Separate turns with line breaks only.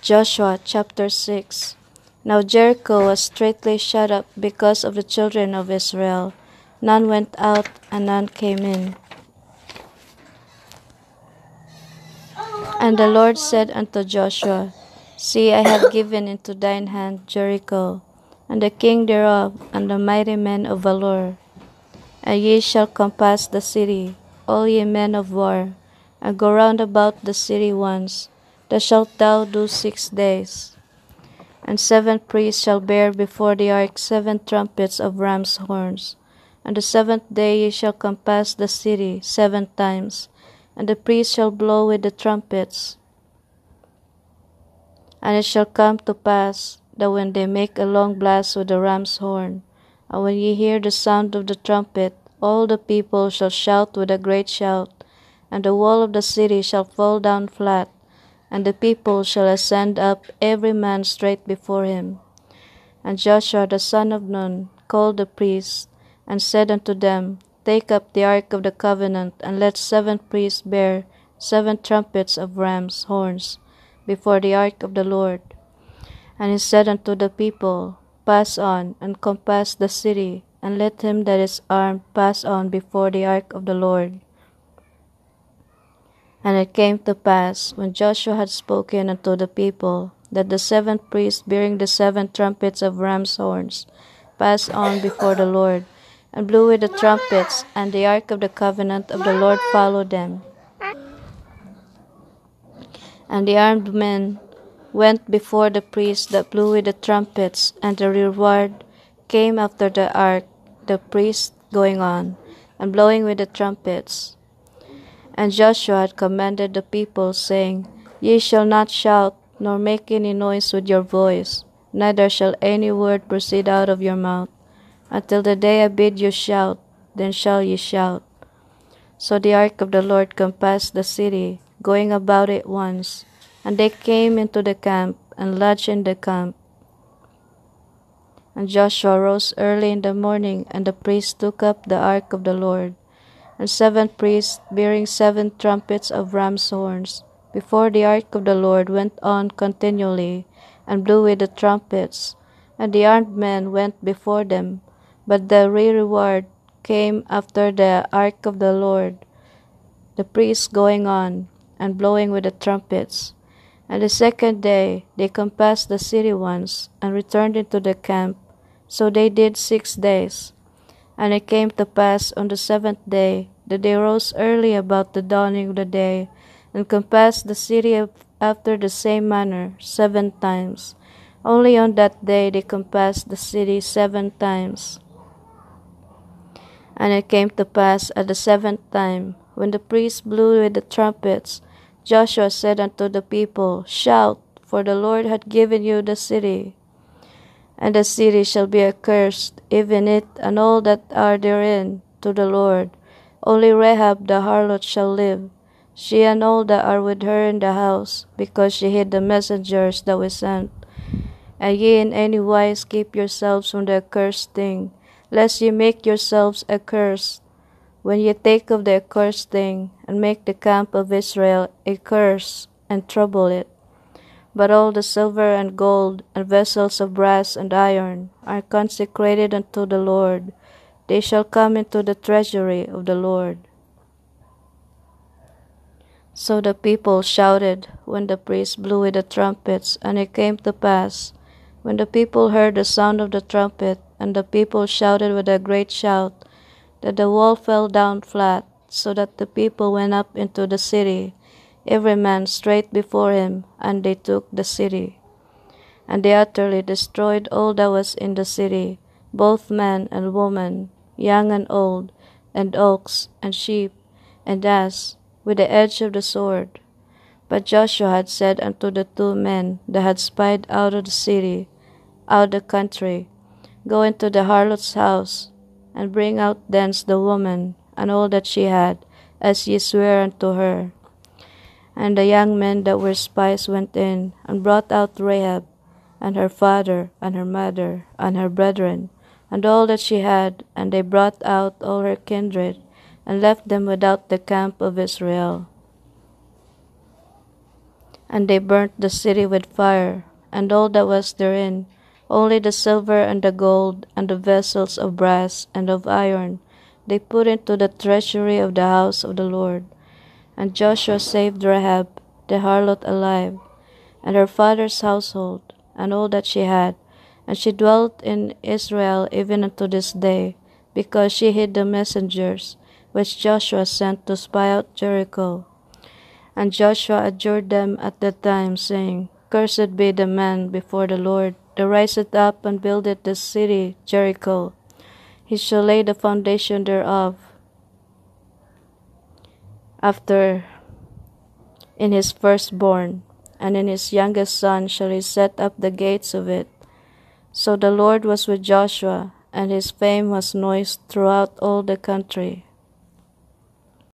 Joshua chapter 6. Now Jericho was straitly shut up because of the children of Israel. None went out and none came in. And the Lord said unto Joshua, See, I have given into thine hand Jericho, and the king thereof, and the mighty men of valor. And ye shall compass the city, all ye men of war, and go round about the city once. Thus shalt thou do 6 days. And 7 priests shall bear before the ark 7 trumpets of ram's horns. And the 7th day ye shall compass the city 7 times, and the priests shall blow with the trumpets. And it shall come to pass that when they make a long blast with the ram's horn, and when ye hear the sound of the trumpet, all the people shall shout with a great shout, and the wall of the city shall fall down flat, and the people shall ascend up every man straight before him. And Joshua the son of Nun called the priests, and said unto them, Take up the ark of the covenant, and let 7 priests bear 7 trumpets of ram's horns before the ark of the Lord. And he said unto the people, Pass on, and compass the city, and let him that is armed pass on before the ark of the Lord. And it came to pass, when Joshua had spoken unto the people, that the 7 priests bearing the 7 trumpets of ram's horns passed on before the Lord, and blew with the trumpets, and the ark of the covenant of the Lord followed them. And the armed men went before the priests that blew with the trumpets, and the reward came after the ark, the priests going on, and blowing with the trumpets. And Joshua had commanded the people, saying, Ye shall not shout, nor make any noise with your voice, neither shall any word proceed out of your mouth, until the day I bid you shout, then shall ye shout. So the ark of the Lord compassed the city, going about it once, and they came into the camp, and lodged in the camp. And Joshua rose early in the morning, and the priests took up the ark of the Lord, and 7 priests bearing 7 trumpets of ram's horns before the ark of the Lord went on continually, and blew with the trumpets, and the armed men went before them, but the reward came after the ark of the Lord, the priests going on, and blowing with the trumpets. And the 2nd day they compassed the city once, and returned into the camp. So they did 6 days. And it came to pass on the 7th day that they rose early about the dawning of the day, and compassed the city after the same manner 7 times. Only on that day they compassed the city 7 times. And it came to pass at the 7th time, when the priests blew with the trumpets, Joshua said unto the people, Shout, for the Lord hath given you the city. And the city shall be accursed, even it and all that are therein, to the Lord. Only Rahab the harlot shall live, she and all that are with her in the house, because she hid the messengers that we sent. And ye in any wise keep yourselves from the accursed thing, lest ye make yourselves accursed. When ye take of the accursed thing, and make the camp of Israel a curse, and trouble it. But all the silver and gold, and vessels of brass and iron, are consecrated unto the Lord. They shall come into the treasury of the Lord. So the people shouted when the priests blew with the trumpets, and it came to pass, when the people heard the sound of the trumpet, and the people shouted with a great shout, that the wall fell down flat, so that the people went up into the city, every man straight before him, and they took the city. And they utterly destroyed all that was in the city, both man and woman, young and old, and ox, and sheep, and ass, with the edge of the sword. But Joshua had said unto the 2 men that had spied out of the city, out of the country, Go into the harlot's house, and bring out thence the woman, and all that she had, as ye swear unto her. And the young men that were spies went in, and brought out Rahab, and her father, and her mother, and her brethren, and all that she had, and they brought out all her kindred, and left them without the camp of Israel. And they burnt the city with fire, and all that was therein, only the silver and the gold, and the vessels of brass and of iron, they put into the treasury of the house of the Lord. And Joshua saved Rahab the harlot alive, and her father's household, and all that she had. And she dwelt in Israel even unto this day, because she hid the messengers which Joshua sent to spy out Jericho. And Joshua adjured them at that time, saying, Cursed be the man before the Lord that riseth up and buildeth the city Jericho. He shall lay the foundation thereof after in his firstborn, and in his youngest son shall he set up the gates of it. So the Lord was with Joshua, and his fame was noised throughout all the country.